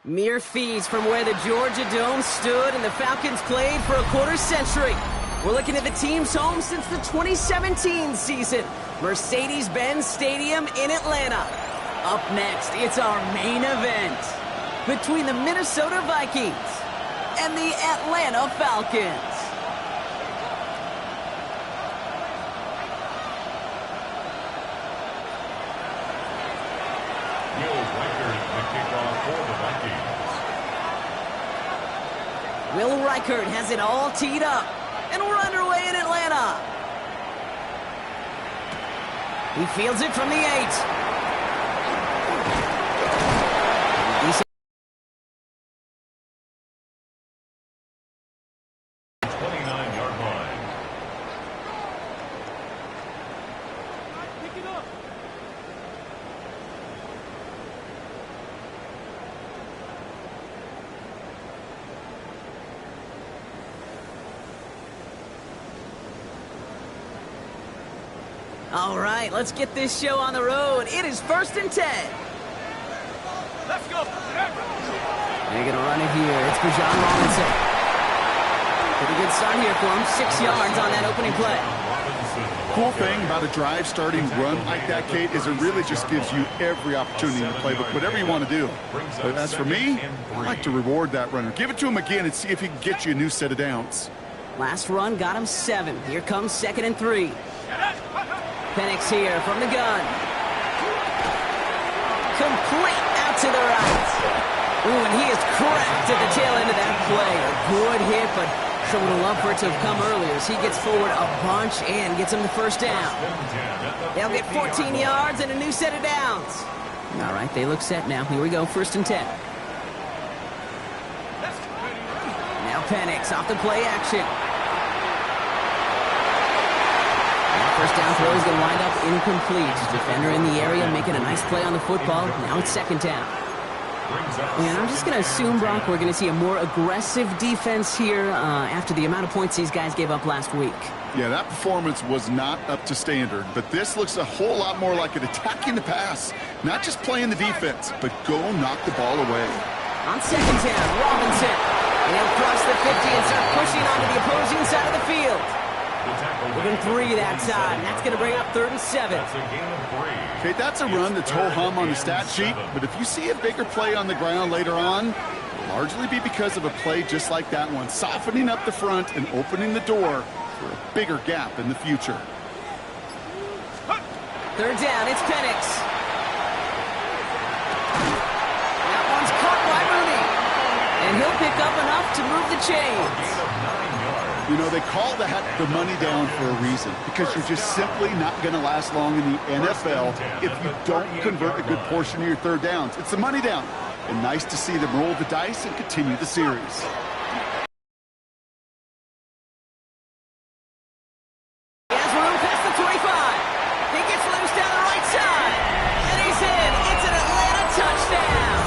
Mere feet from where the Georgia Dome stood and the Falcons played for a quarter century. We're looking at the team's home since the 2017 season, Mercedes-Benz Stadium in Atlanta. Up next, it's our main event between the Minnesota Vikings and the Atlanta Falcons. Will Reichert has it all teed up, and we're underway in Atlanta. He fields it from the 8. All right, let's get this show on the road. It is 1st and 10. Let's go. They're going to run it here. It's Bijan Robinson. Pretty good start here for him. 6 yards on that opening play. Cool thing about a drive starting run like that, Kate, is it really just gives you every opportunity in the playbook, whatever you want to do. But as for me, I like to reward that runner. Give it to him again and see if he can get you a new set of downs. Last run got him 7. Here comes 2nd and 3. Penix here from the gun. Complete out to the right. Ooh, and he is cracked at the tail end of that play. A good hit, but sure would have loved for it to have come earlier as he gets forward a bunch and gets him the first down. They'll get 14 yards and a new set of downs. All right, they look set now. Here we go, 1st and 10. Now Penix off the play action. First down throw is going to wind up incomplete. Defender in the area making a nice play on the football. Now it's 2nd down. And I'm just going to assume, Brock, we're going to see a more aggressive defense here after the amount of points these guys gave up last week. Yeah, that performance was not up to standard, but this looks a whole lot more like it attacking the pass. Not just playing the defense, but go knock the ball away. On 2nd down, Robinson. And he'll cross the 50 and start pushing onto the opposing side of the field. Within 3 that time. That's going to bring up 3rd and 7. Okay, that's a run that's ho-hum on the stat sheet, but if you see a bigger play on the ground later on, it'll largely be because of a play just like that one, softening up the front and opening the door for a bigger gap in the future. 3rd down, it's Penix. That one's caught by Mooney. And he'll pick up enough to move the chains. You know, they call that the money down for a reason, because you're just simply not going to last long in the NFL if you don't convert a good portion of your 3rd downs. It's the money down. And nice to see them roll the dice and continue the series. He has room past the 25. He gets loose down the right side. And he's in. It's an Atlanta touchdown.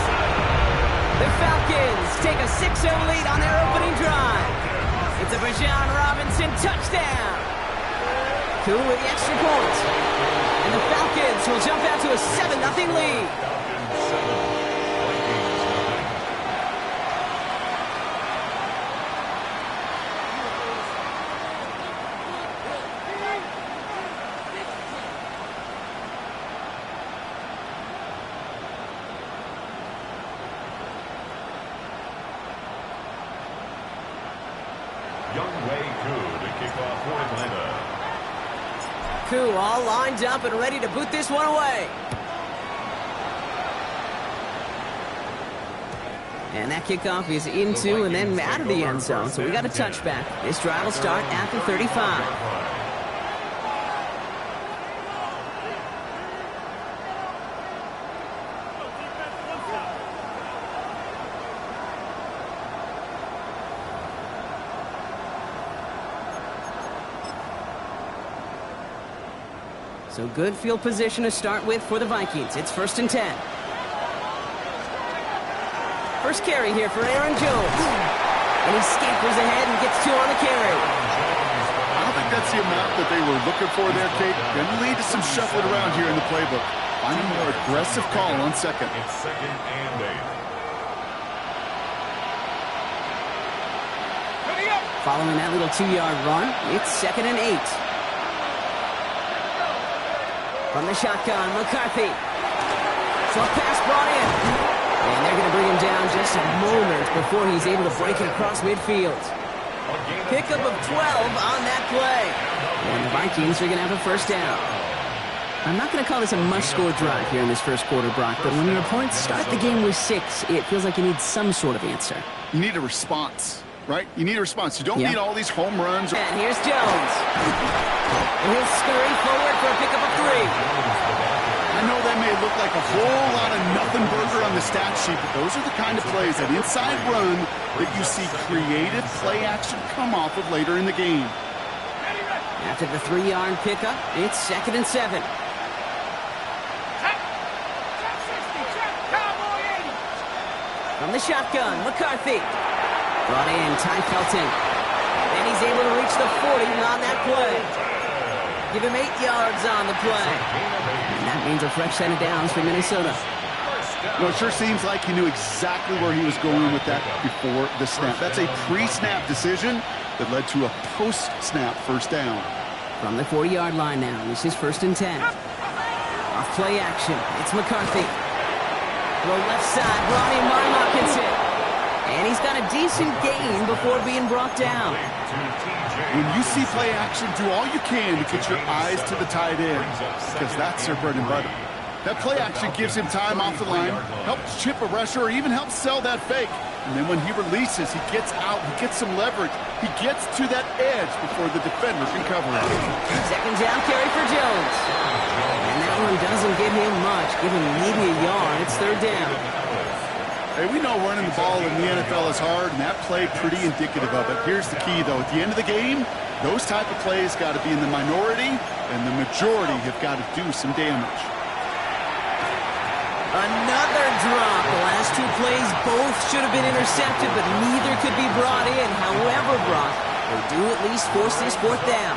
The Falcons take a 6-0 lead on their opening drive. It's a Bijan Robinson touchdown. Cool with the extra point. And the Falcons will jump out to a 7-0 lead. Koo all lined up and ready to boot this one away. And that kickoff is into and then out of the end zone. So we got a touchback. This drive will start at the 35. So good field position to start with for the Vikings. It's 1st and 10. First carry here for Aaron Jones. And he scampers ahead and gets 2 on the carry. I don't think that's the amount that they were looking for there, Kate. Going to lead to some shuffling around here in the playbook. Finding a more aggressive call on 2nd. It's 2nd and 8. Following that little 2-yard run, it's 2nd and 8. From the shotgun, McCarthy. Short pass brought in. And they're going to bring him down just a moment before he's able to break it across midfield. Pickup of 12 on that play. And the Vikings are going to have a first down. I'm not going to call this a must-score drive here in this first quarter, Brock, but when your opponents start the game with 6, it feels like you need some sort of answer. You need a response, right? You need a response. You don't need all these home runs. And here's Jones. And he'll scurry forward for a pickup of 3. I know that may look like a whole lot of nothing burger on the stat sheet, but those are the kind of plays, that inside run, that you see creative play action come off of later in the game. After the 3-yard pickup, it's 2nd and 7. From the shotgun, McCarthy. Brought in, Ty Felton. And he's able to reach the 40 on that play. Give him 8 yards on the play. And that means a fresh set of downs for Minnesota. Well, it sure seems like he knew exactly where he was going with that before the snap. That's a pre-snap decision that led to a post-snap first down. From the 40-yard line now, this is 1st and 10. Off play action, it's McCarthy. Throw left side, brought in Martin Hopkinson. And he's got a decent gain before being brought down. When you see play action, do all you can to get your eyes to the tight end, because that's their bread and butter. That play action gives him time off the line, helps chip a rusher, or even helps sell that fake. And then when he releases, he gets out, he gets some leverage. He gets to that edge before the defender can cover it. 2nd down carry for Jones. And that one doesn't give him much, give him maybe a yard. It's 3rd down. Hey, we know running the ball in the NFL is hard, and that play pretty indicative of it. Here's the key, though. At the end of the game, those type of plays got to be in the minority, and the majority have got to do some damage. Another drop. The last 2 plays both should have been intercepted, but neither could be brought in. However, Brock, they do at least force this 4th down.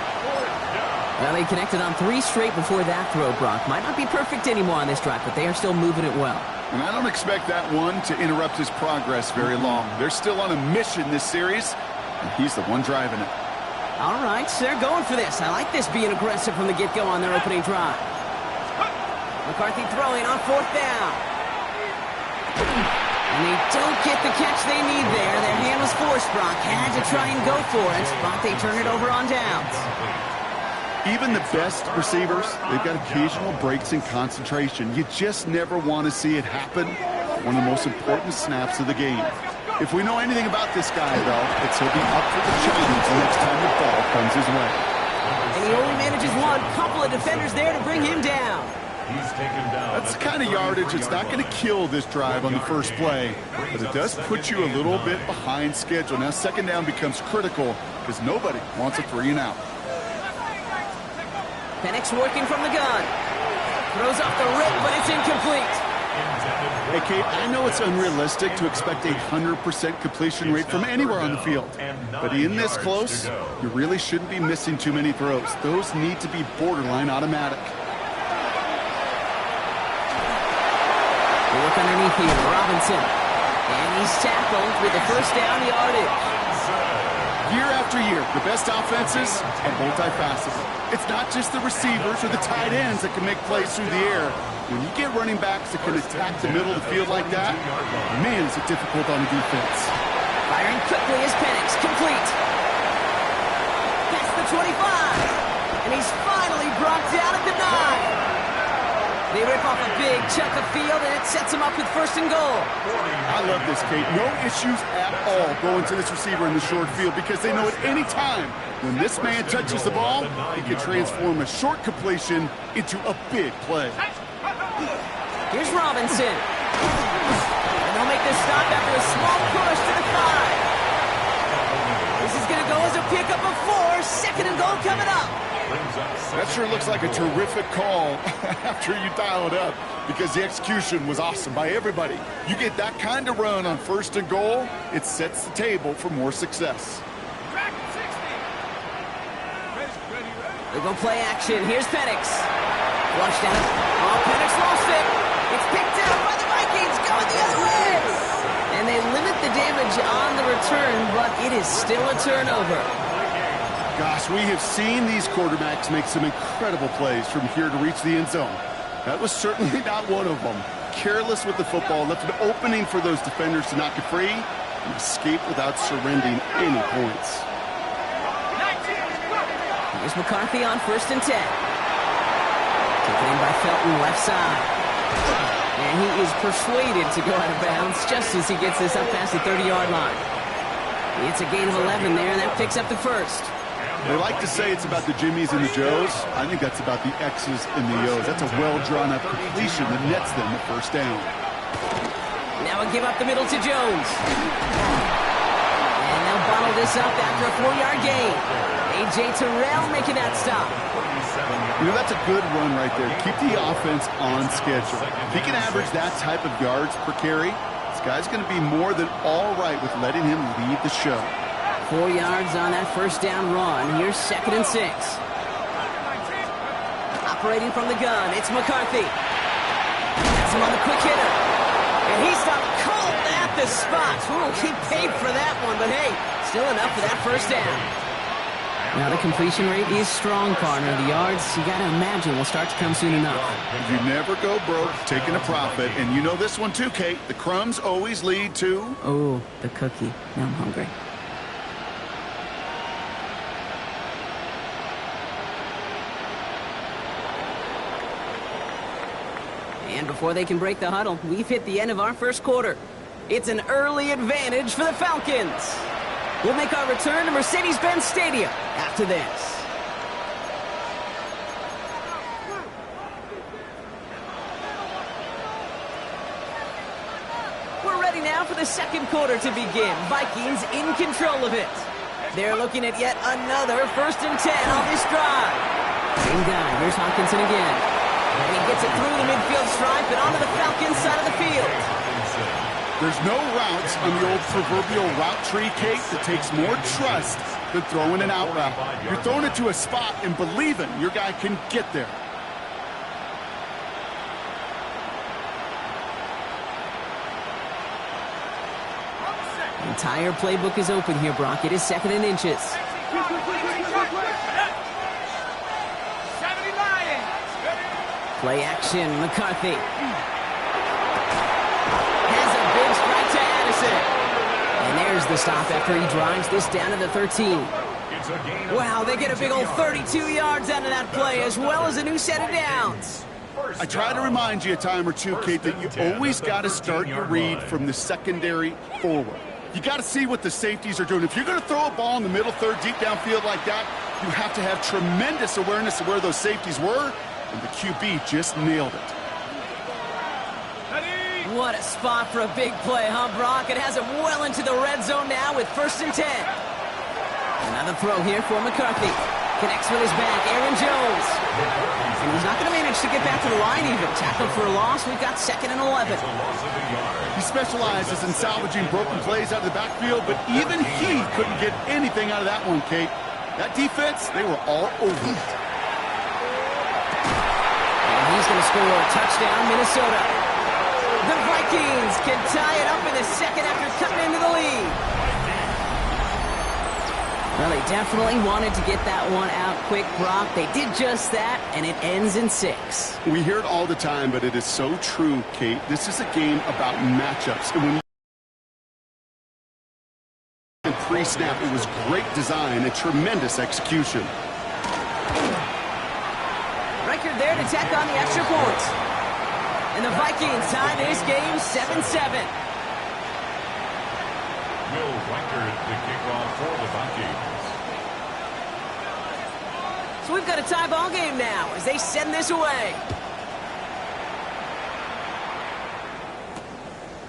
Well, they connected on 3 straight before that throw, Brock. Might not be perfect anymore on this drive, but they are still moving it well. And I don't expect that one to interrupt his progress very long. They're still on a mission this series, and he's the one driving it. All right, so they're going for this. I like this being aggressive from the get-go on their opening drive. McCarthy throwing on 4th down. And they don't get the catch they need there. Their hand was forced, Brock. Had to try and go for it, but they turn it over on downs. Even the best receivers, they've got occasional breaks in concentration. You just never want to see it happen. One of the most important snaps of the game. If we know anything about this guy, though, it's he'll be up for the challenge the next time the ball comes his way. And he only manages one. Couple of defenders there to bring him down. He's taken down. That's the kind of yardage that's not going to kill this drive on the first play, but it does put you a little bit behind schedule. Now 2nd down becomes critical because nobody wants a 3 and out. Penix working from the gun. Throws off the rip, but it's incomplete. Hey, Kate, I know it's unrealistic to expect a 100% completion rate from anywhere on the field. But in this close, you really shouldn't be missing too many throws. Those need to be borderline automatic. We look underneath here, Robinson. And he's tackled with the 1st down yardage. Year after year, the best offenses are multifaceted. It's not just the receivers or the tight ends that can make plays through the air. When you get running backs that can attack the middle of the field like that, man, is it difficult on the defense. Firing quickly is Penix, complete. Past the 25. And he's finally brought down at the 9. They rip off a big chunk of field, and it sets him up with 1st and goal. I love this, Kate. No issues at all going to this receiver in the short field because they know at any time when this man touches the ball, he can transform a short completion into a big play. Here's Robinson. And they'll make this stop after a small push to the 5. This is going to go as a pickup of 4. 2nd and goal coming up. That sure looks like a terrific call after you dial it up because the execution was awesome by everybody. You get that kind of run on 1st and goal, it sets the table for more success. They go play action. Here's Penix. Flushed out. Oh, Penix lost it. It's picked out by the Vikings. Going the other way. And they limit the damage on the return, but it is still a turnover. Gosh, we have seen these quarterbacks make some incredible plays from here to reach the end zone. That was certainly not one of them. Careless with the football, left an opening for those defenders to knock it free and escape without surrendering any points. Here's McCarthy on 1st and 10. Taken in by Felton, left side. And he is persuaded to go out of bounds just as he gets this up past the 30-yard line. It's a gain of 11 there, and that picks up the first. They like to say it's about the Jimmies and the Joes. I think that's about the X's and the O's. That's a well-drawn-up completion that nets them the first down. Now a give up the middle to Jones. And they'll bottle this up after a 4-yard gain. A.J. Terrell making that stop. You know, that's a good run right there. Keep the offense on schedule. If he can average that type of yards per carry, this guy's going to be more than all right with letting him lead the show. 4 yards on that first down run. Here's 2nd and 6. Operating from the gun, it's McCarthy. That's him on the quick hitter. And he stopped cold at the spot. Ooh, he paid for that one, but hey, still enough for that first down. Now the completion rate is strong, partner. The yards, you got to imagine, will start to come soon enough. You never go broke taking a profit. And you know this one too, Kate. The crumbs always lead to... Oh, the cookie. Now I'm hungry. And before they can break the huddle, we've hit the end of our first quarter. It's an early advantage for the Falcons. We'll make our return to Mercedes-Benz Stadium after this. We're ready now for the second quarter to begin. Vikings in control of it. They're looking at yet another 1st and 10 on this drive. Same guy. Here's Hawkinson again. And he gets it through the midfield stripe and onto the Falcons side of the field. There's no routes on the old proverbial route tree, Kate, that takes more trust than throwing an out route. You're throwing it to a spot and believing your guy can get there. The entire playbook is open here, Brock. It is 2nd and inches. Play action, McCarthy. Has a big strike to Addison. And there's the stop after he drives this down to the 13. Wow, they get a big old 32 yards out of that play, as well as a new set of downs. I try to remind you a time or two, Kate, that you always got to start your read from the secondary forward. You got to see what the safeties are doing. If you're going to throw a ball in the middle third deep downfield like that, you have to have tremendous awareness of where those safeties were, and the QB just nailed it. What a spot for a big play, huh, Brock? It has him well into the red zone now with 1st and 10. Another throw here for McCarthy. Connects with his back, Aaron Jones. And he's not going to manage to get back to the line even. Tackled for a loss. We've got 2nd and 11. He specializes in salvaging broken plays out of the backfield, but even he couldn't get anything out of that one, Kate. That defense, they were all over it. And he's going to score a touchdown, Minnesota. The Vikings can tie it up in the second after cutting into the lead. Well, they definitely wanted to get that one out quick, Brock. They did just that, and it ends in 6. We hear it all the time, but it is so true, Kate. This is a game about matchups. And when you pre-snap, it was great design and tremendous execution. Record there to tack on the extra point. And the Vikings tie this game 7-7. Will Reichert, the kickoff for the Vikings. So we've got a tie ball game now as they send this away.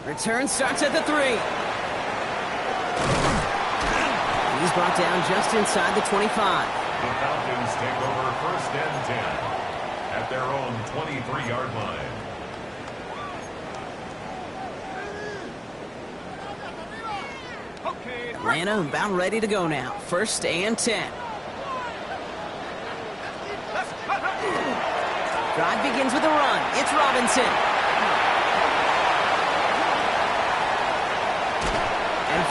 Return starts at the 3. He's brought down just inside the 25. The Falcons take over 1st and 10 at their own 23-yard line. Atlanta about ready to go now. 1st and 10. Drive begins with a run. It's Robinson.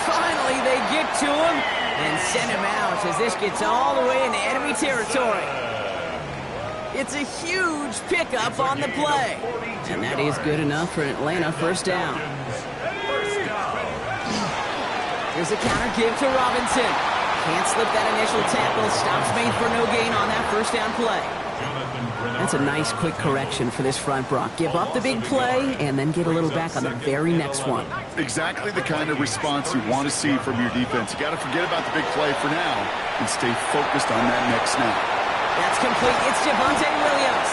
Finally, they get to him and send him out as this gets all the way into enemy territory. It's a huge pickup on the play. And that is good enough for an Atlanta first down. Here's a counter give to Robinson. Can't slip that initial tackle. Stops made for no gain on that first down play. That's a nice quick correction for this front, Brock. Give up the big play and then get a little back on the very next one. Exactly the kind of response you want to see from your defense. You got to forget about the big play for now and stay focused on that next snap. That's complete. It's Javonte Williams.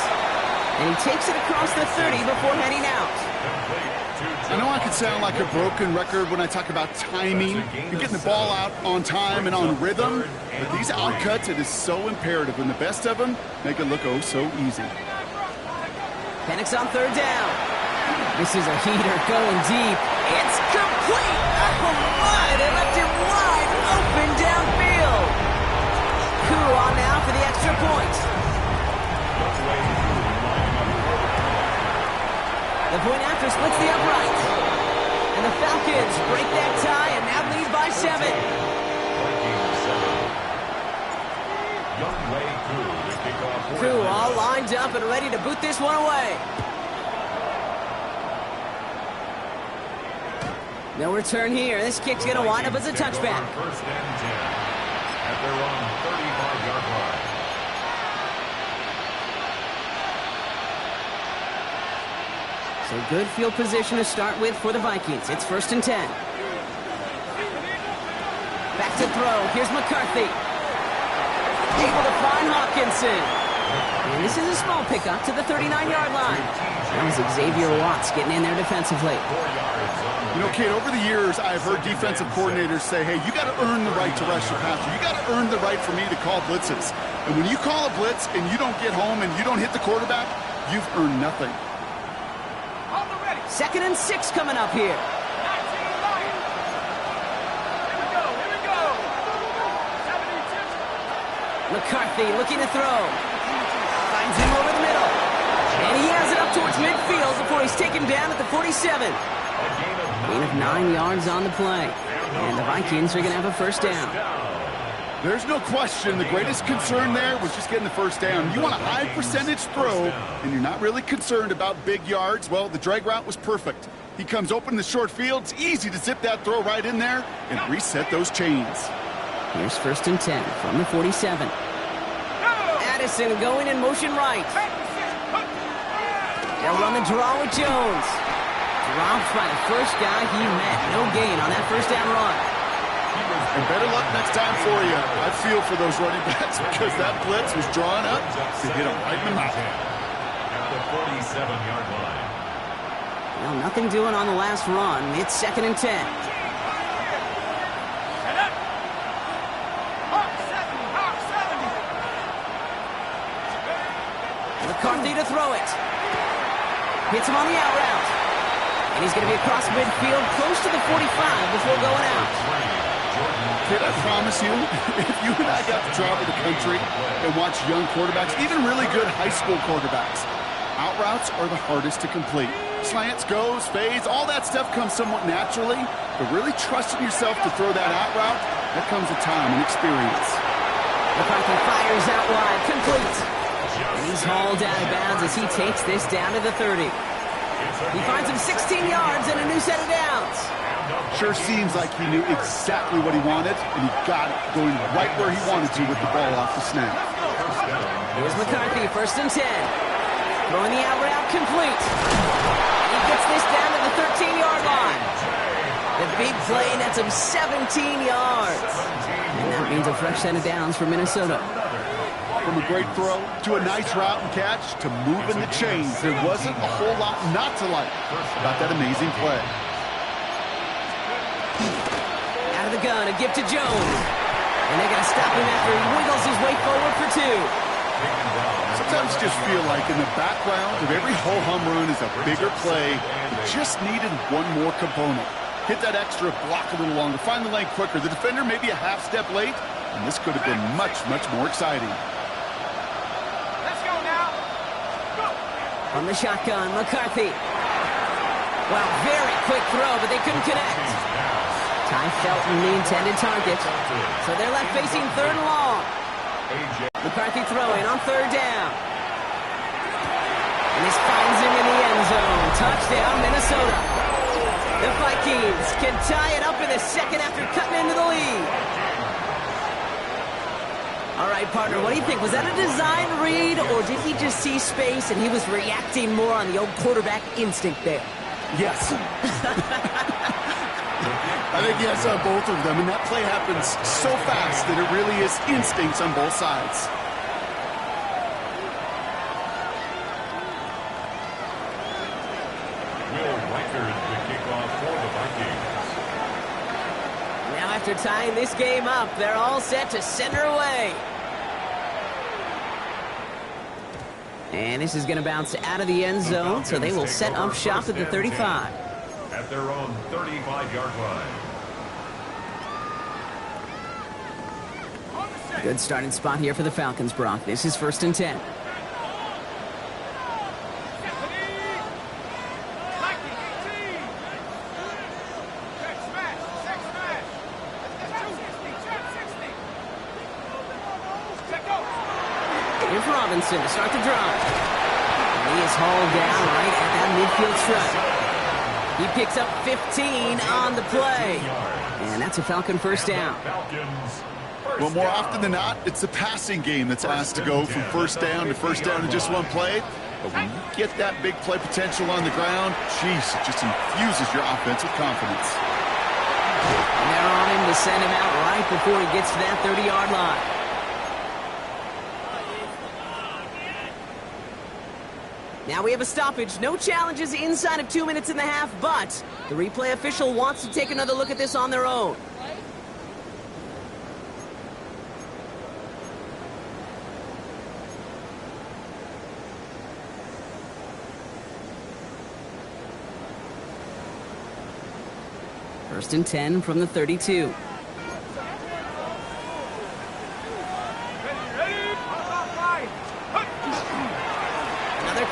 And he takes it across the 30 before heading out. I know I could sound like a broken record when I talk about timing and getting the ball out on time and on rhythm, but these outcuts, it is so imperative, and the best of them make it look oh so easy. Penix on third down. This is a heater going deep. It's complete. Oh my, they left him wide open downfield. Koo on now for the extra point. The point after splits the upright. And the Falcons break that tie and now lead by 7. Koo all lined up and ready to boot this one away. No return here. This kick's going to wind up as a touchback. First and 10 at their own 35-yard line. So good field position to start with for the Vikings. It's first and 10. Back to throw. Here's McCarthy. Able to find Hawkinson. And this is a small pickup to the 39-yard line. That was Xavier Watts getting in there defensively. You know, Kate, over the years, I've heard defensive coordinators say, hey, you got to earn the right to rush your passer. You got to earn the right for me to call blitzes. And when you call a blitz and you don't get home and you don't hit the quarterback, you've earned nothing. Second and 6 coming up here. McCarthy looking to throw. Finds him over the middle. And he has it up towards midfield before he's taken down at the 47. Gain of 9 yards on the play. And the Vikings are going to have a first down. There's no question the greatest concern there was just getting the first down. You want a high percentage throw, and you're not really concerned about big yards. Well, the drag route was perfect. He comes open in the short field. It's easy to zip that throw right in there and reset those chains. Here's first and 10 from the 47. Addison going in motion right. They'll run the draw with Jones. Dropped by the first guy he met. No gain on that first down run. And better luck next time for you. I feel for those running backs because that blitz was drawn up to hit him right in the mouth. At the 47-yard line. Well, nothing doing on the last run. It's second and 10. McCarthy to throw it. Hits him on the out route. And he's going to be across midfield close to the 45 before going out. Kid, I promise you, if you and I got to travel the country and watch young quarterbacks, even really good high school quarterbacks, out routes are the hardest to complete. Slants, goes, fades, all that stuff comes somewhat naturally, but really trusting yourself to throw that out route, that comes with time and experience. McCarthy fires out wide, complete. And he's hauled out of bounds as he takes this down to the 30. He finds him 16 yards and a new set of downs. Sure seems like he knew exactly what he wanted, and he got it, going right where he wanted to with the ball off the snap. Here's McCarthy, first and 10. Throwing the out route, complete. And he gets this down to the 13-yard line. The big play nets him 17 yards. And that means a fresh set of downs for Minnesota. From a great throw to a nice route and catch to moving the chains, there wasn't a whole lot not to like about that amazing play. Out of the gun, a gift to Jones. And they're going to stop him after he wiggles his way forward for 2. Sometimes you just feel like in the background of every ho-hum run is a bigger play. It just needed one more component. Hit that extra, block a little longer, find the lane quicker. The defender may be a half step late, and this could have been much, much more exciting. Let's go now. Go. From the shotgun, McCarthy. Wow, very quick throw, but they couldn't connect. Ty Felton, the intended target. So they're left facing third and long. McCarthy throwing on third down. And this finds him in the end zone. Touchdown, Minnesota. The Vikings can tie it up in the second after cutting into the lead. All right, partner, what do you think? Was that a design read, or did he just see space and he was reacting more on the old quarterback instinct there? Yes. I think yes on both of them, and that play happens so fast that it really is instincts on both sides. After tying this game up, they're all set to send her away. And this is going to bounce out of the end zone, so they will set up shop at the 35. At their own 35-yard line. Good starting spot here for the Falcons, Brock. This is 1st and 10. Here's Robinson to start the drive. And he is hauled down right at that midfield stripe. He picks up 15 on the play. And that's a Falcon first down. Well, more often than not, it's the passing game that's asked to go from first down in just one play. But when you get that big play potential on the ground, geez, it just infuses your offense with confidence. And they're on him to send him out right before he gets to that 30-yard line. Now we have a stoppage. No challenges inside of 2 minutes and a half, but the replay official wants to take another look at this on their own. First and 10 from the 32.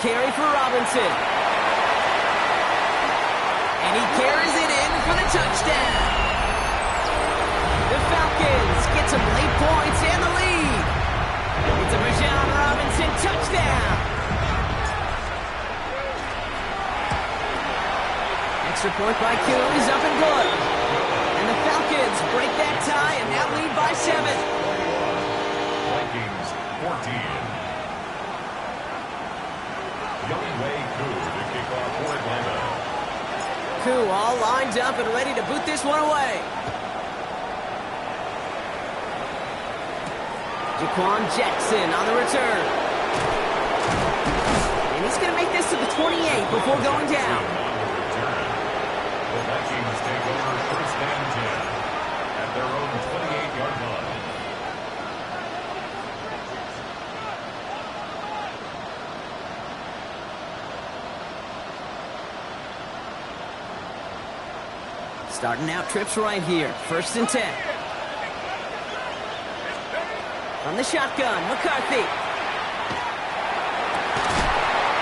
Carry for Robinson. And he carries it in for the touchdown. The Falcons get some late points and the lead. It's a Bijan Robinson touchdown. Extra point by Q is up and good. And the Falcons break that tie and now lead by 7. Vikings 14. Koo all lined up and ready to boot this one away. Jaquan Jackson on the return. And he's going to make this to the 28 before going down. The Vikings take over first and 10 at their own 28-yard line. Starting out trips right here. First and 10. From the shotgun, McCarthy.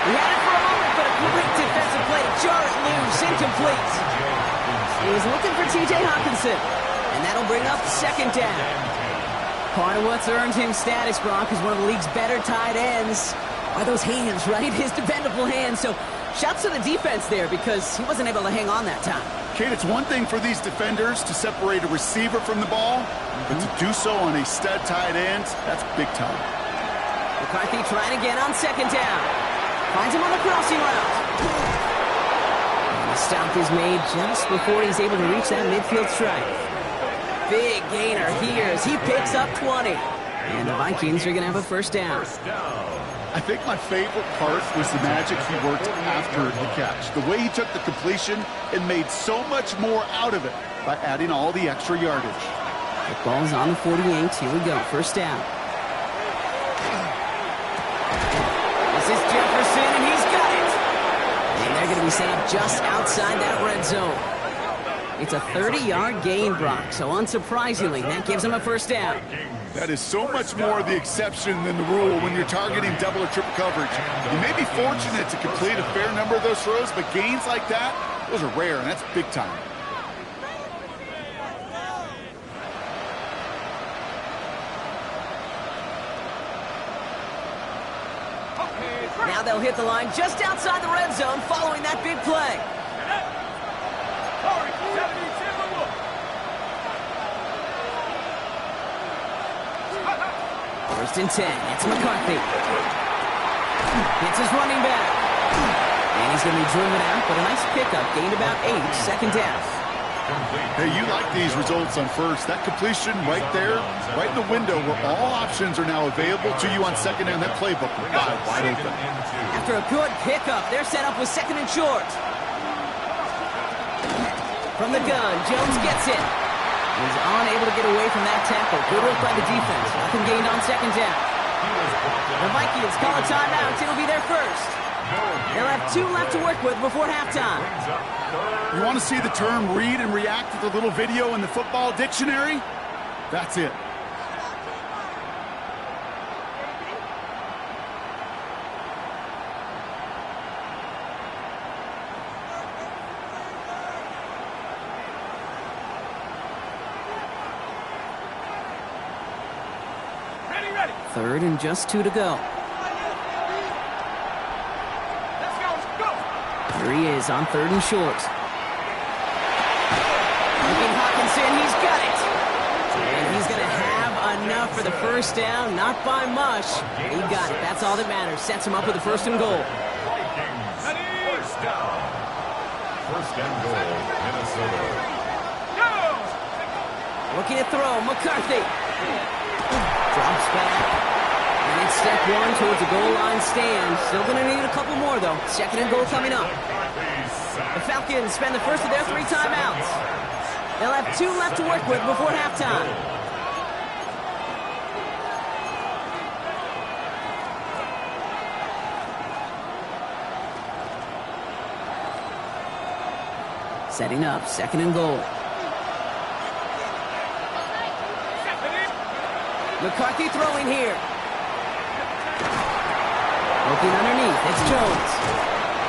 He had it for a moment, but a great defensive play to jar it loose. Incomplete. He was looking for T.J. Hawkinson, and that'll bring up second down. Part of what's earned him status, Brock, is one of the league's better tight ends. Are those hands, right? His dependable hands. So shouts to the defense there because he wasn't able to hang on that time. Kate, it's one thing for these defenders to separate a receiver from the ball, but to do so on a stud tight end, that's big time. McCarthy trying again on second down. Finds him on the crossing route. And the stop is made just before he's able to reach that midfield stripe. Big gainer here as he picks up 20. And the Vikings are going to have a first down. I think my favorite part was the magic he worked after the catch. The way he took the completion and made so much more out of it by adding all the extra yardage. The ball's on the 48. Here we go. First down. This is Jefferson, and he's got it. And they're going to be set up just outside that red zone. It's a 30-yard gain, Brock. So unsurprisingly, that gives him a first down. That is so much more the exception than the rule when you're targeting double or triple coverage. You may be fortunate to complete a fair number of those throws, but gains like that, those are rare, and that's big time. Now they'll hit the line just outside the red zone following that big play. First and 10. It's McCarthy. It's his running back. And he's going to be driven out, but a nice pickup. Gained about 8. Second down. Hey, you like these results on first. That completion right there, right in the window where all options are now available to you on second down. That playbook wide open. After a good pickup, they're set up with second and short. From the gun, Jones gets it. He's unable to get away from that tackle. Good work by the defense. Nothing gained on second down. The Vikings call a timeout. It'll be their first. They'll have 2 left to work with before halftime. You want to see the term read and react with a little video in the football dictionary? That's it. Ready. Third and just 2 to go. Let's go. Here he is on third and short. Looking Hawkinson, he's got it. And he's going to have enough for the first down. Not by much. He got it. That's all that matters. Sets him up with the first and goal. Vikings, first down. First and goal, Minnesota. Looking to throw. McCarthy. Drops back. And it's step 1 towards the goal line stand. Still going to need a couple more, though. Second and goal coming up. The Falcons spend the first of their 3 timeouts. They'll have 2 left to work with before halftime. Setting up, second and goal. McCarthy throwing here. Looking underneath, it's Jones.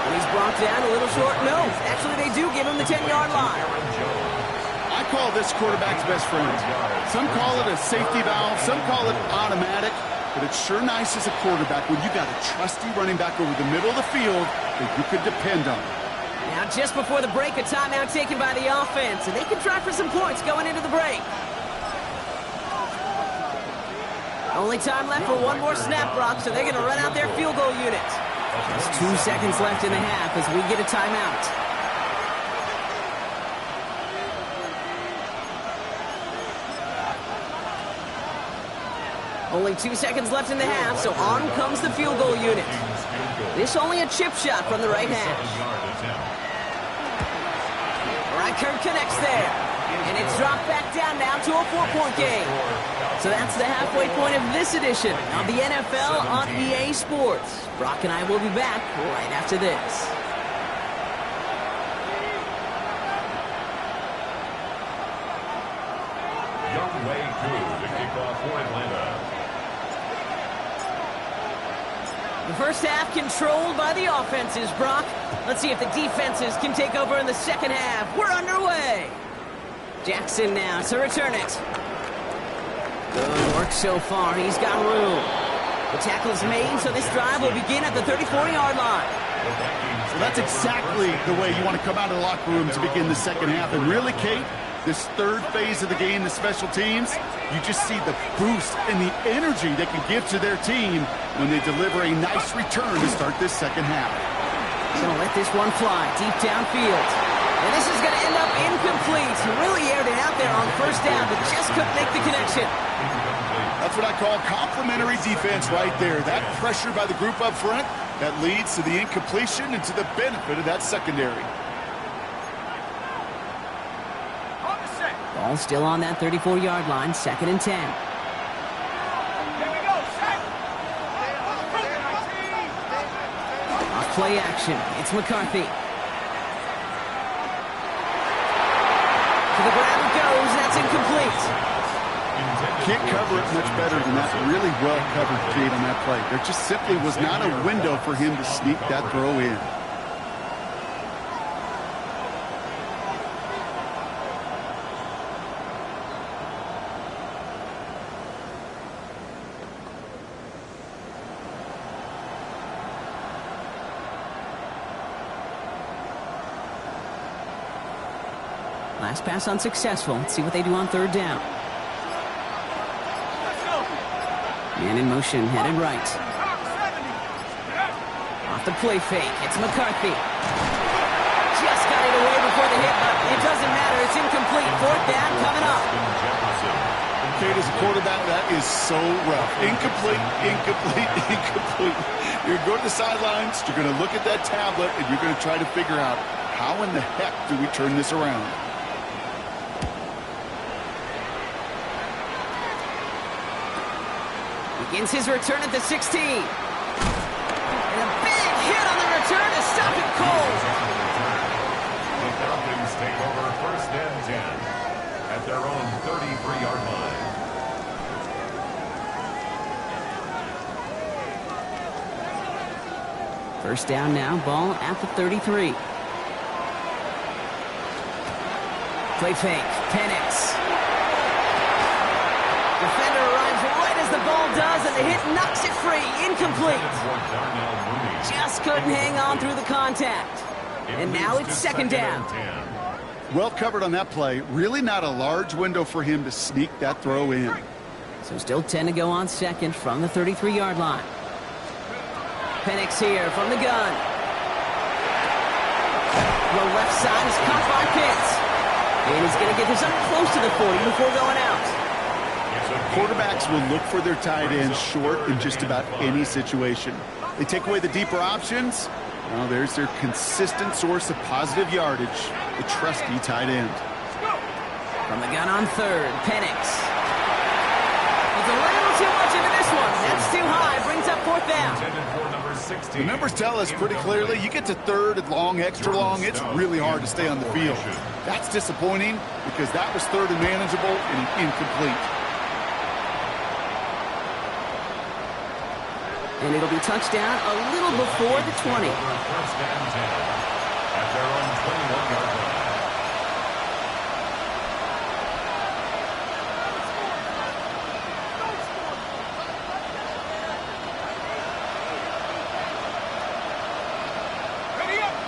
And he's brought down a little short. No, actually they do give him the 10-yard line. I call this quarterback's best friend. Some call it a safety valve, some call it automatic, but it's sure nice as a quarterback when you got a trusty running back over the middle of the field that you could depend on. Now just before the break, a timeout taken by the offense, and they can try for some points going into the break. Only time left for one more snap, Brock, so they're going to run out their field goal unit. Just 2 seconds left in the half as we get a timeout. Only 2 seconds left in the half, so on comes the field goal unit. This only a chip shot from the right hash. Reichert connects there. And it's dropped back down now to a 4-point game. So that's the halfway point of this edition of the NFL on EA Sports. Brock and I will be back right after this. Young Wei Koo to kick off for Atlanta. The first half controlled by the offenses, Brock. Let's see if the defenses can take over in the second half. We're underway. Jackson now to return it. Good work so far. He's got room. The tackle's made, so this drive will begin at the 34-yard line. So that's exactly the way you want to come out of the locker room to begin the second half. And really, Kate, this third phase of the game, the special teams, you just see the boost and the energy they can give to their team when they deliver a nice return to start this second half. Gonna let this one fly deep downfield. And this is going to end up incomplete. He really aired it out there on first down, but just couldn't make the connection. That's what I call complimentary defense right there. That pressure by the group up front, that leads to the incompletion and to the benefit of that secondary. Ball still on that 34-yard line, second and 10. Off play action. It's McCarthy. To the ground it goes. That's incomplete. Can't cover it much better than that. Really well covered, Kate, on that play. There just simply was not a window for him to sneak that throw in. Last pass unsuccessful. Let's see what they do on third down. Man in motion, headed right. Off the play fake. It's McCarthy. Just got it away before the hit, but it doesn't matter. It's incomplete. Fourth down coming up. Kate, as a quarterback, that is so rough. Incomplete, incomplete, incomplete. You're going to the sidelines, you're going to look at that tablet, and you're going to try to figure out how in the heck do we turn this around. Begins his return at the 16. And a big hit on the return to stop it cold. The Falcons take over first and 10 at their own 33-yard line. First down now, ball at the 33. Play fake, Penix. Defender arrives right as the ball does, and the hit knocks it free. Incomplete. Just couldn't hang on through the contact. And now it's second down. Well covered on that play. Really not a large window for him to sneak that throw in. So still 10 to go on second from the 33-yard line. Penix here from the gun. The left side is caught by Pitts. And he's going to get this up close to the 40 before going out. Quarterbacks will look for their tight ends short in just about any situation. They take away the deeper options. Well, there's their consistent source of positive yardage, the trusty tight end. From the gun on third, Penix. It's a little too much into this one. That's too high. Brings up fourth down. The numbers tell us pretty clearly, you get to third and long, extra long, it's really hard to stay on the field. That's disappointing because that was third and manageable and incomplete. And it'll be touchdown a little before the 20. First and 10 at their own 21-yard line.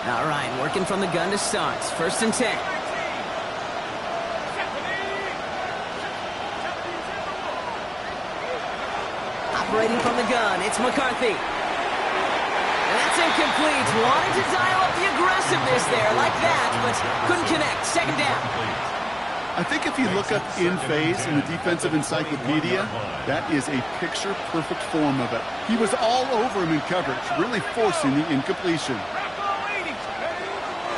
All right, working from the gun to start. First and 10. Operating from the gun, it's McCarthy. And that's incomplete. Wanted to dial up the aggressiveness there like that, but couldn't connect. Second down. I think if you look up in phase in the defensive encyclopedia, that is a picture-perfect form of it. He was all over him in coverage, really forcing the incompletion.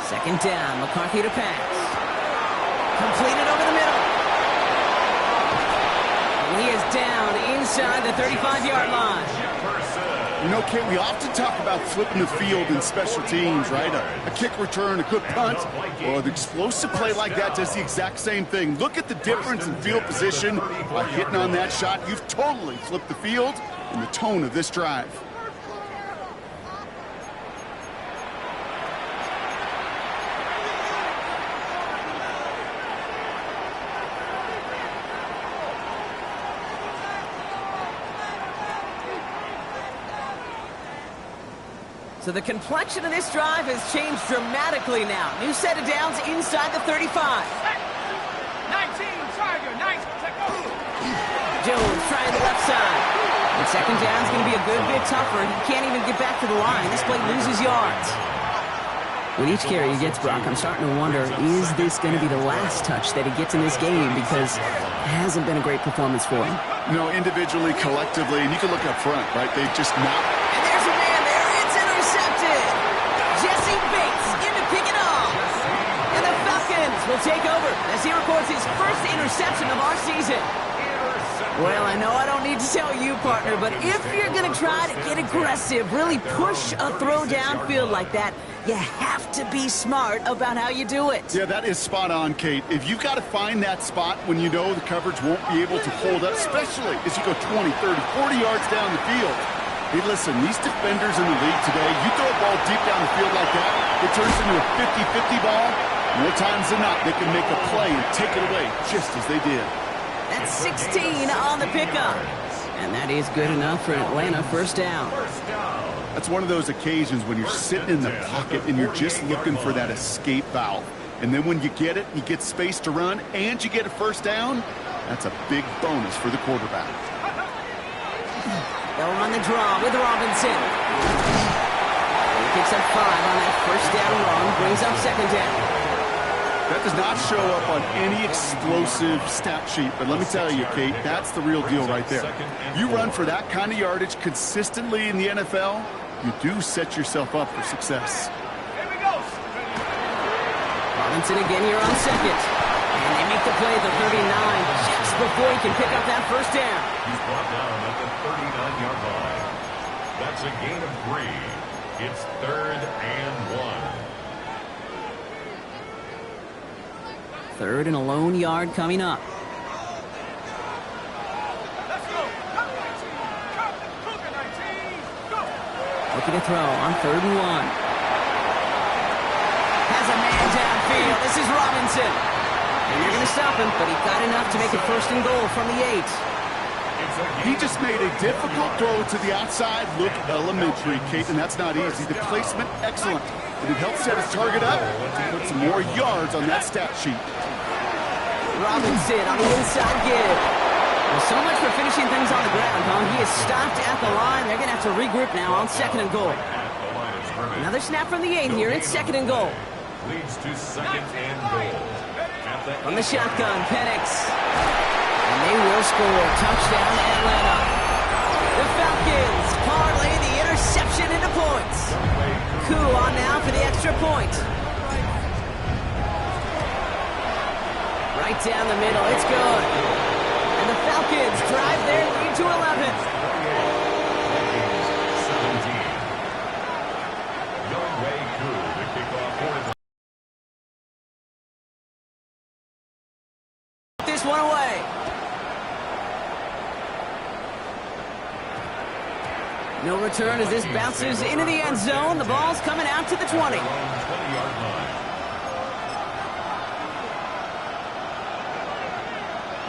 Second down, McCarthy to pass. Completed over the middle. And he is down inside the 35-yard line. You know, Kate, we often talk about flipping the field in special teams, right? A kick return, a good punt, or the explosive play like that does the exact same thing. Look at the difference in field position. By hitting on that shot, you've totally flipped the field and the tone of this drive. So the complexion of this drive has changed dramatically now. New set of downs inside the 35. 19, Tiger, 19, take over. Jones trying the left side. And second down is going to be a good bit tougher. He can't even get back to the line. This play loses yards. With each carry he gets, Brock, I'm starting to wonder, is this going to be the last touch that he gets in this game? Because it hasn't been a great performance for him. No, individually, collectively, and you can look up front, right? They've just not... And there's a man there. It's intercepted. Jesse Bates in to pick it off. And the Falcons will take over as he records his first interception of our season. Well, I know I don't need to tell you, partner, but if you're going to try to get aggressive, really push a throw downfield like that, you have to be smart about how you do it. Yeah, that is spot on, Kate. If you've got to find that spot when you know the coverage won't be able to hold up, especially as you go 20, 30, 40 yards down the field. Hey, listen, these defenders in the league today, you throw a ball deep down the field like that, it turns into a 50-50 ball. More times than not, they can make a play and take it away just as they did. That's 16 on the pickup. And that is good enough for Atlanta first down. That's one of those occasions when you're sitting in the pocket and you're just looking for that escape valve. And then when you get it, you get space to run, and you get a first down, that's a big bonus for the quarterback. They'll run the draw with Robinson. He picks up 5 on that first down run, brings up second down. That does not show up on any explosive stat sheet, but let me tell you, Kate, that's the real deal right there. You run for that kind of yardage consistently in the NFL, you do set yourself up for success. Here we go. Robinson again here on second. And they make the play at the 39 just before he can pick up that first down. He's brought down at the 39-yard line. That's a gain of 3. It's 3rd and 1. 3rd and a lone yard coming up. Let's go. Come, 19. Cougar 19. Go. Looking to throw on 3rd and 1. Has a man downfield. This is Robinson. And they're going to stop him, but he got enough to make it 1st and goal from the 8. He just made a difficult throw to the outside look elementary, Kate, and that's not easy. The placement, excellent. And it helps set his target up to put some more yards on that stat sheet. Robinson on the inside give. Well, so much for finishing things on the ground, huh? He is stopped at the line. They're going to have to regroup now on 2nd and goal. Another snap from the 8 here. It's 2nd and goal. Leads to 2nd and goal. From the shotgun, Penix. And they will score. Touchdown, Atlanta. The Falcons parlay the interception into points. Koo on now for the extra point. Right down the middle. It's good. And the Falcons drive their lead to 11. 17. This one away. No return as this bounces into the end zone. The ball's coming out to the 20.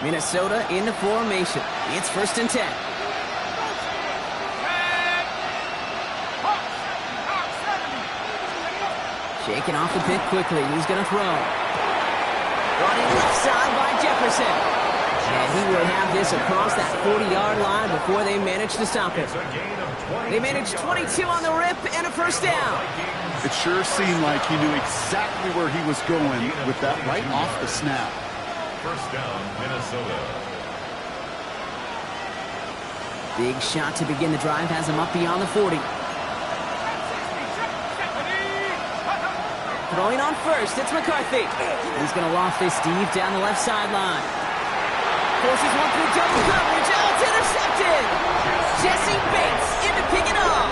Minnesota in the formation. It's 1st and 10. Shaking off the pick quickly. He's going to throw. Running left side by Jefferson. And he will have this across that 40-yard line before they manage to stop it. They managed 22 on the rip and a first down. It sure seemed like he knew exactly where he was going with that right off the snap. First down, Minnesota. Big shot to begin the drive has him up beyond the 40. Throwing on first, it's McCarthy. He's going to loft this deep down the left sideline. Forces one through double coverage. Oh, it's intercepted. Jesse Bates in to pick it up.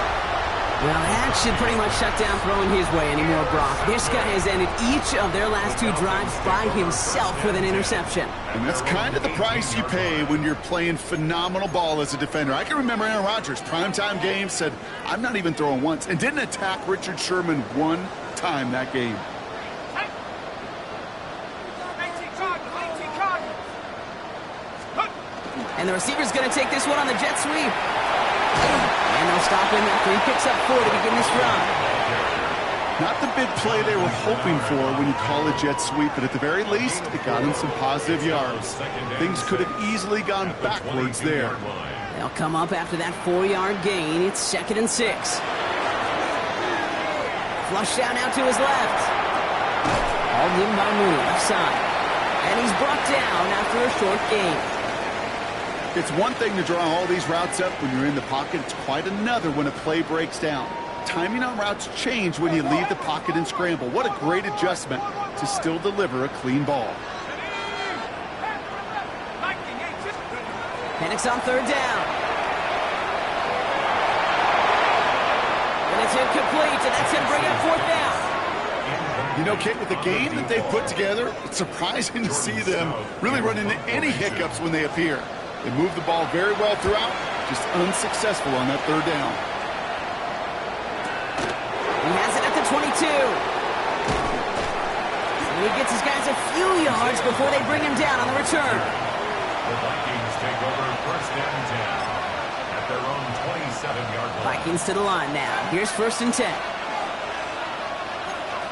Well, that should pretty much shut down throwing his way anymore, Brock. This guy has ended each of their last 2 drives by himself with an interception. And that's kind of the price you pay when you're playing phenomenal ball as a defender. I can remember Aaron Rodgers, primetime game, said, I'm not even throwing once, and didn't attack Richard Sherman one time that game. 18 Cardinals. And the receiver's going to take this one on the jet sweep. And they'll stop him after he picks up 4 to begin this drive. Not the big play they were hoping for when you call a jet sweep, but at the very least, it got him some positive yards. Things could have easily gone backwards there. They'll come up after that 4-yard gain. It's 2nd and 6. Flushed out now to his left. All given by Mooney, left side. And he's brought down after a short gain. It's one thing to draw all these routes up when you're in the pocket. It's quite another when a play breaks down. Timing on routes change when you leave the pocket and scramble. What a great adjustment to still deliver a clean ball. Penix on 3rd down. And it's incomplete, and that's going to bring up 4th down. You know, Kate, with the game that they've put together, it's surprising to see them really run into any hiccups when they appear. They move the ball very well throughout, just unsuccessful on that 3rd down. He has it at the 22. And he gets his guys a few yards before they bring him down on the return. The Vikings take over 1st and 10 at their own 27-yard line. Vikings to the line now. Here's 1st and 10.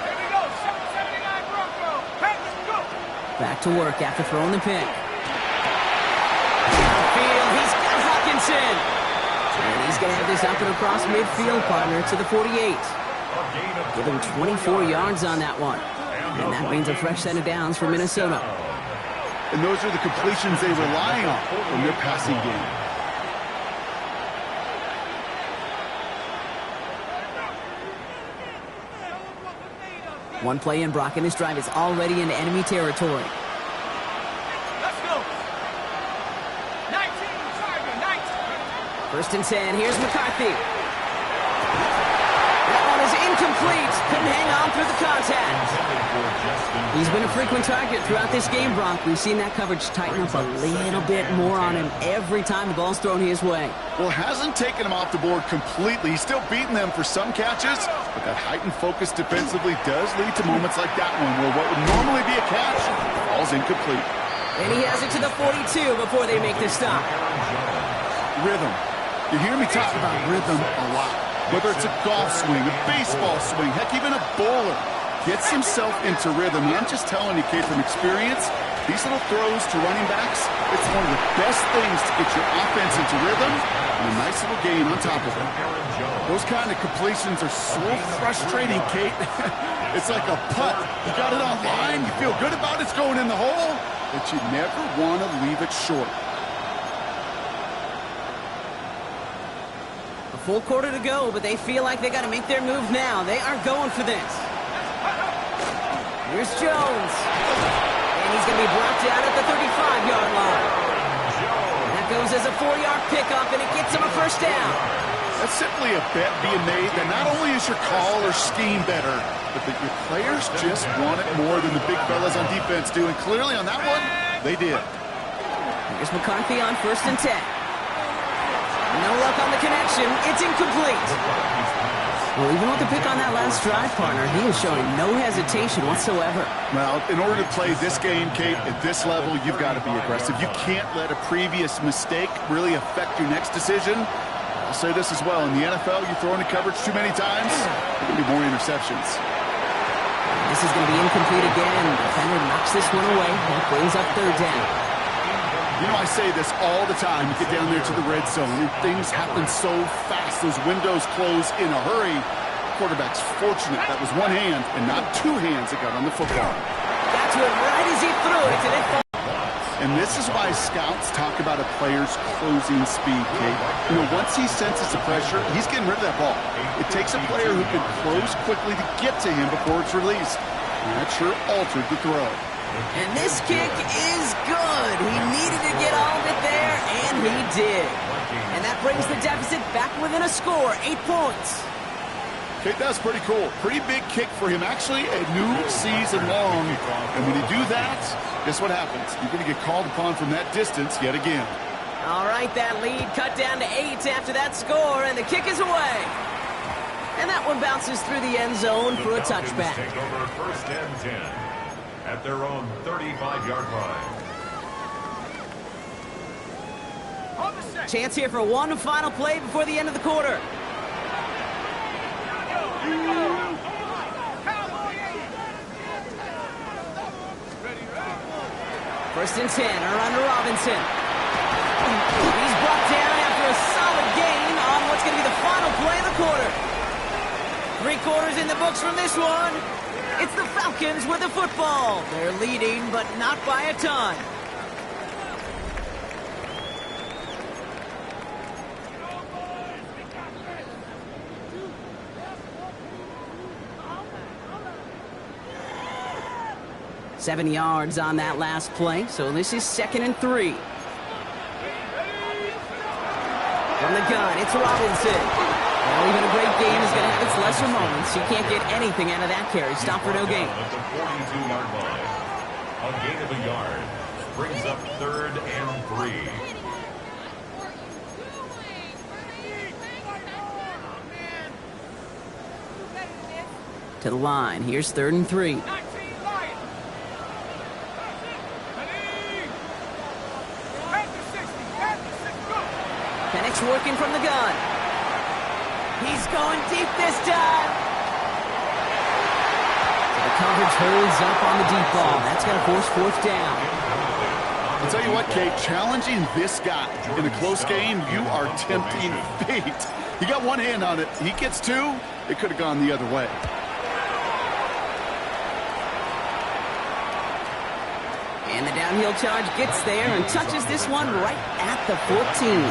Here we go. 79 Broncos. Back to work after throwing the pick. Downfield, he's got Hawkinson. And he's going to have this up and across midfield, partner, to the 48. Give him 24 yards on that one. And that means a fresh set of downs for Minnesota. And those are the completions they rely on from their passing game. One play in, Brock, and his drive is already into enemy territory. Let's go. 19, target, 19. First and 10, here's McCarthy. That one is incomplete. Couldn't hang on through the contact. He's been a frequent target throughout this game, Brock. We've seen that coverage tighten up a little bit more on him every time the ball's thrown his way. Well, hasn't taken him off the board completely. He's still beating them for some catches, but that heightened focus defensively does lead to moments like that one where what would normally be a catch falls incomplete. And he has it to the 42 before they make the stop. Rhythm. You hear me talk about rhythm a lot. Whether it's a golf swing, a baseball swing, heck, even a bowler gets himself into rhythm. And I'm just telling you, kid, from experience, these little throws to running backs, it's one of the best things to get your offense into rhythm and a nice little gain on top of it. Those kind of completions are so frustrating, Kate. It's like a putt. You got it on line, you feel good about it's going in the hole, but you never want to leave it short. A full quarter to go, but they feel like they got to make their move now. They are going for this. Here's Jones. And he's going to be brought down at the 35-yard line. That goes as a 4-yard pickup, and it gets him a first down. That's simply a bet being made that not only is your call or scheme better, but that your players just want it more than the big fellas on defense do. And clearly on that one, they did. Here's McCarthy on first and 10. No luck on the connection. It's incomplete. Well, even with the pick on that last drive, partner, he is showing no hesitation whatsoever. Well, in order to play this game, Kate, at this level, you've got to be aggressive. You can't let a previous mistake really affect your next decision. I'll say this as well. In the NFL, you throw into coverage too many times, there will be more interceptions. This is going to be incomplete again. The defender knocks this one away. That brings up third down. You know, I say this all the time. You get down there to the red zone, and things happen so fast. Those windows close in a hurry. Quarterback's fortunate that was one hand and not two hands that got on the football. Got to it right as he threw it, and it falls. And this is why scouts talk about a player's closing speed, Kate. You know, once he senses the pressure, he's getting rid of that ball. It takes a player who can close quickly to get to him before it's released. And that sure altered the throw. And this kick is good. He needed to get all of it there, and he did. And that brings the deficit back within a score, 8 points. Kate, that's pretty cool. Pretty big kick for him. Actually, a new season long. And when you do that, guess what happens? You're going to get called upon from that distance yet again. All right, that lead cut down to 8 after that score, and the kick is away. And that one bounces through the end zone for a touchback. Take over first and 10 at their own 35-yard line. Chance here for one final play before the end of the quarter. First and 10, around to Robinson. He's brought down after a solid gain on what's going to be the final play of the quarter. 3 quarters in the books from this one. It's the Falcons with the football. They're leading, but not by a ton. Seven yards on that last play, so this is 2nd and 3. From the gun, it's Robinson. Well, even a great game is going to have its lesser moments. You can't get anything out of that carry. Stop for no gain. At the 42-yard line. A gain of a yard brings up 3rd and 3. To the line. Here's 3rd and 3. Penix working from the gun. He's going deep this time. To the coverage holds up on the deep ball. That's going to force fourth down. I'll tell you what, Kate, challenging this guy in a close game, you are tempting fate. He got one hand on it. He gets two. It could have gone the other way. And the downhill charge gets there and touches this one right at the 14.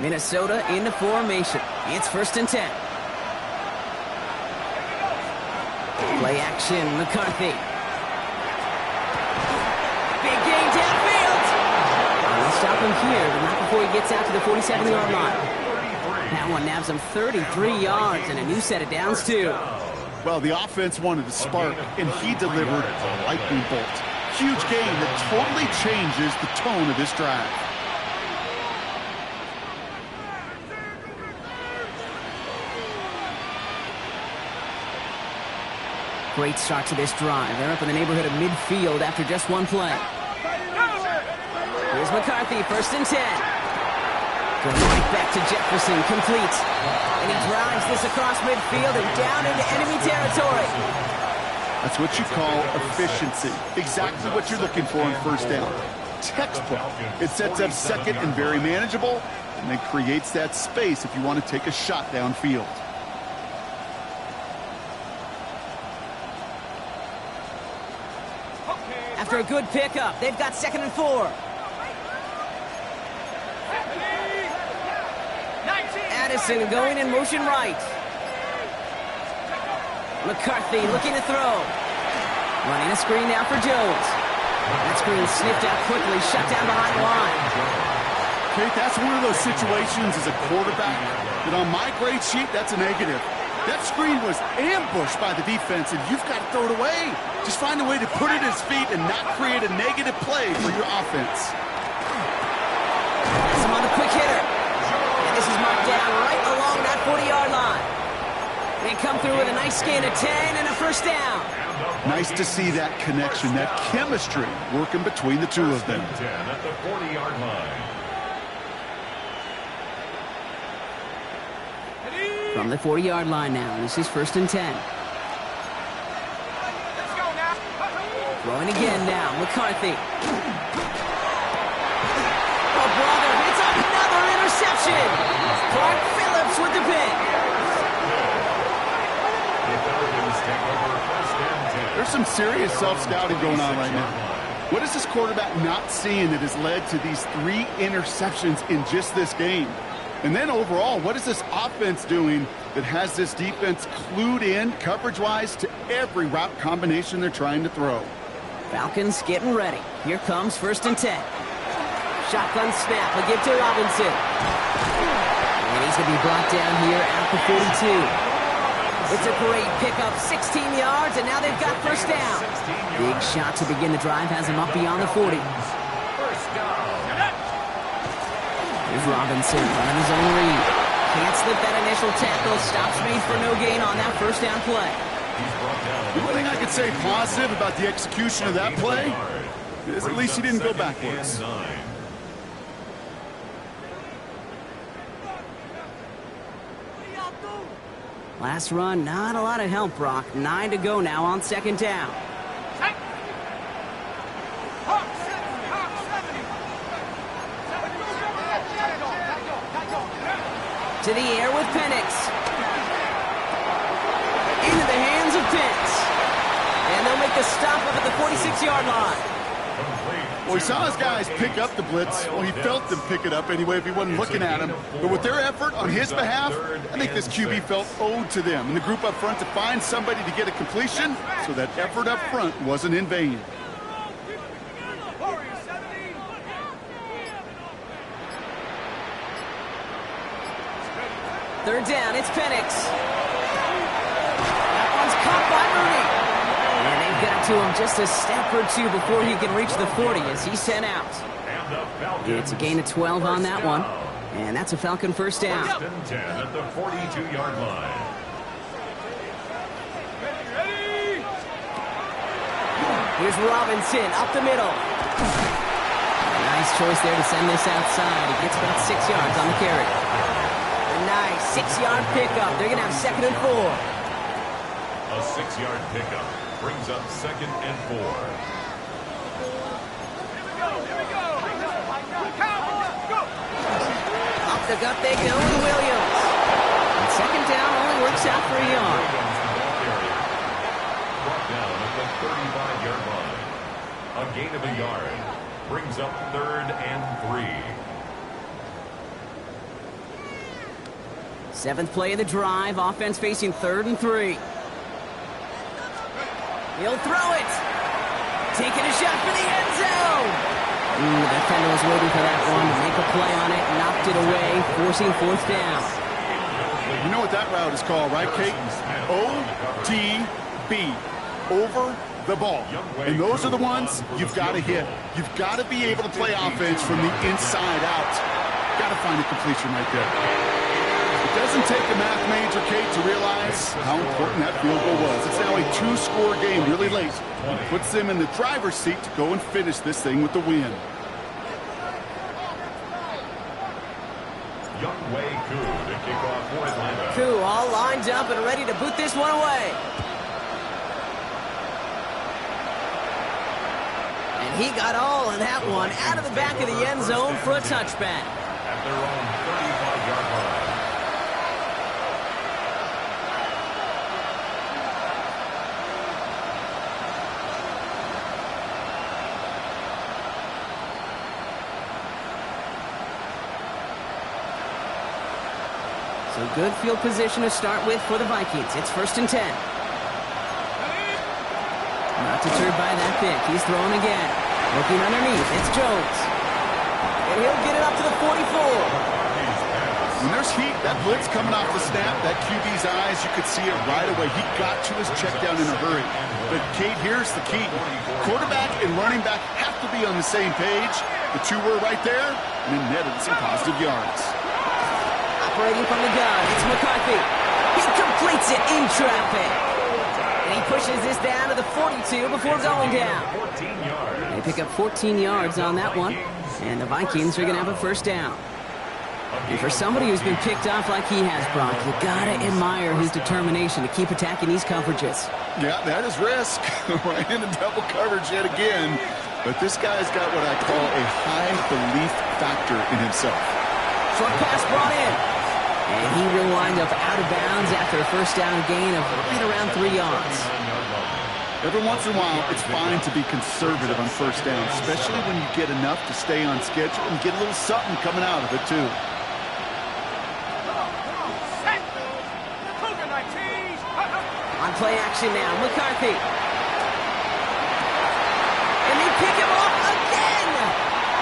Minnesota into formation. It's 1st and 10. Play action, McCarthy. Big gain downfield. And they'll stop him here, but not before he gets out to the 47-yard line. That one nabs him 33 yards and a new set of downs, too. Well, the offense wanted to spark, and he delivered a lightning bolt. Huge game that totally changes the tone of this drive. Great start to this drive. They're up in the neighborhood of midfield after just one play. Here's McCarthy, 1st and 10. Going right back to Jefferson, complete. And he drives this across midfield and down into enemy territory. That's what you call efficiency. Exactly what you're looking for on 1st down. Textbook. It sets up 2nd and very manageable, and then creates that space if you want to take a shot downfield. After a good pickup, they've got 2nd and 4. Addison going in motion right. McCarthy looking to throw. Running a screen now for Jones. That screen sniffed out quickly, shut down behind the line. Kate, that's one of those situations as a quarterback that on my grade sheet, that's a negative. That screen was ambushed by the defense, and you've got to throw it away. Just find a way to put it at his feet and not create a negative play for your offense. Some on the quick hitter. And this is marked down right along that 40-yard line. They come through with a nice gain of 10 and a 1st down. Nice to see that connection, that chemistry working between the two of them. 10 at the 40-yard line. From the 40-yard line now, this is 1st and 10. Throwing again now, McCarthy. Oh, brother, it's another interception. Clark Phillips with the pick. There's some serious self-scouting going on right now. What is this quarterback not seeing that has led to these 3 interceptions in just this game? And then overall, what is this offense doing that has this defense clued in coverage-wise to every route combination they're trying to throw? Falcons getting ready. Here comes 1st and 10. Shotgun snap. We'll give to Robinson. And he's going to be brought down here at the 42. It's a great pickup, 16 yards, and now they've got 1st down. Big shot to begin the drive has him up beyond the 40. Here's Robinson running his own read. Can't slip that initial tackle. Stops made for no gain on that 1st down play. The one thing I could say positive about the execution of that play is at least he didn't go backwards. Last run, not a lot of help, Brock. 9 to go now on 2nd down. To the air with Penix. Into the hands of Pitts. And they'll make the stop up at the 46-yard line. Well, he saw his guys pick up the blitz. Well, he felt them pick it up anyway if he wasn't looking at him. But with their effort on his behalf, I think this QB felt owed to them and the group up front to find somebody to get a completion, so that effort up front wasn't in vain. Third down, it's Penix. That one's caught by Mooney. And they've got to him just a step or two before he can reach the 40 as he's sent out. It's a gain of 12 on that one. And that's a Falcon 1st down. 1st and 10 at the 42-yard line. Here's Robinson up the middle. Nice choice there to send this outside. He gets about 6 yards on the carry. 6-yard pickup. They're going to have 2nd and 4. A 6-yard pickup brings up 2nd and 4. Here we go. Cowboys, go. Up the gut they go with Williams. And 2nd down only works out for a yard. Brought down at the 35-yard line. A gain of a yard brings up 3rd and 3. 7th play of the drive. Offense facing 3rd and 3. He'll throw it. Taking a shot for the end zone. The defender was waiting for that one to make a play on it. Knocked it away, forcing 4th down. You know what that route is called, right, Kate? OTB. Over the ball. And those are the ones you've got to hit. You've got to be able to play offense from the inside out. Got to find a completion right there. It doesn't take a math major, Kate, to realize how important that field goal was. It's now a 2-score game really late. It puts them in the driver's seat to go and finish this thing with the win. Youngway Koo to kick off for Atlanta. Koo all lined up and ready to boot this one away. And he got all of that one out of the back of the end zone for a touchback. At their own 35-yard line. So good field position to start with for the Vikings. It's 1st and 10. Not deterred by that pick. He's throwing again. Looking underneath. It's Jones. And he'll get it up to the 44. When there's heat, that blitz coming off the snap, that QB's eyes, you could see it right away. He got to his check down in a hurry. But, Kate, here's the key. Quarterback and running back have to be on the same page. The two were right there, and then netted some positive yards. Operating from the gun, it's McCarthy. He completes it in traffic. And he pushes this down to the 42 before going down. 14 yards. They pick up 14 yards on that one. And the Vikings are going to have a 1st down. And for somebody who's been picked off like he has, Brock, you got to admire his determination to keep attacking these coverages. Yeah, that is risk. Right into double coverage yet again. But this guy's got what I call a high belief factor in himself. Short pass brought in. And he will wind up out of bounds after a 1st down gain of right around 3 yards. Every once in a while, it's fine to be conservative on 1st down, especially when you get enough to stay on schedule and get a little something coming out of it, too. Set. Cougar 19s. On play action now, McCarthy. And they pick him off again.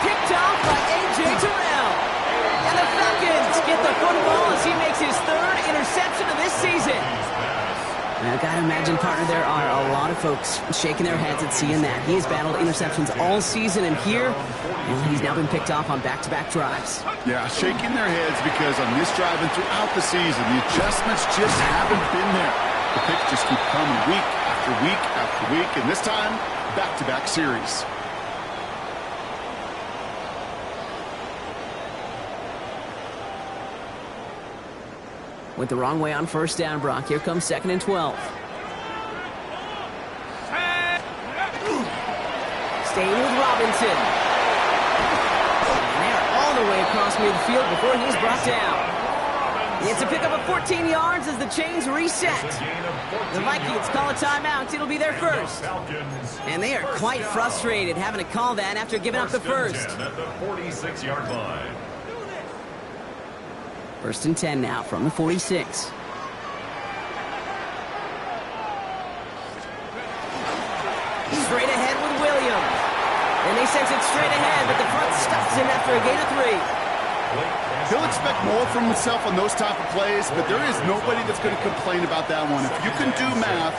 Picked off by A.J. Terrell. And the Falcons get the football as he makes his 3rd interception of this season. Now, I've got to imagine, partner, there are a lot of folks shaking their heads at seeing that. He has battled interceptions all season, and here, he's now been picked off on back-to-back drives. Yeah, shaking their heads because on this drive and throughout the season, the adjustments just haven't been there. The picks just keep coming week after week after week, and this time, back-to-back series. Went the wrong way on 1st down, Brock. Here comes 2nd and 12. Staying with Robinson. And they're all the way across midfield before he's brought down. It's a pickup of 14 yards as the chains reset. The Vikings call a timeout. It'll be their 1st. And they are quite frustrated having to call that after giving up the 1st. At the 46-yard line. 1st and 10 now from the 46. Straight ahead with Williams. And they sense it straight ahead, but the front stops him after a gain of 3. He'll expect more from himself on those type of plays, but there is nobody that's going to complain about that one. If you can do math,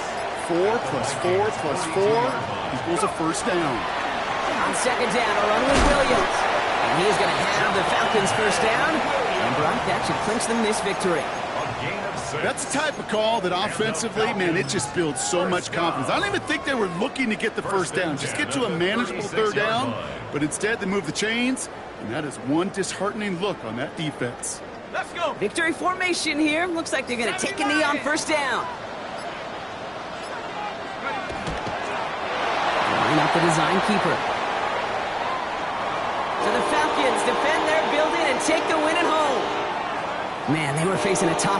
4 plus 4 plus 4 equals a 1st down. On 2nd down, a run with Williams. And he's going to have the Falcons 1st down. And Brock, that should clinch them this victory. That's the type of call that offensively, man, it just builds so much confidence. I don't even think they were looking to get the 1st down. Just get to a manageable 3rd down. But instead, they move the chains. And that is one disheartening look on that defense. Let's go. Victory formation here. Looks like they're going to take a knee on first down. Line up the design keeper. So the Falcons defend their building and take the win at home. Man, they were facing a tough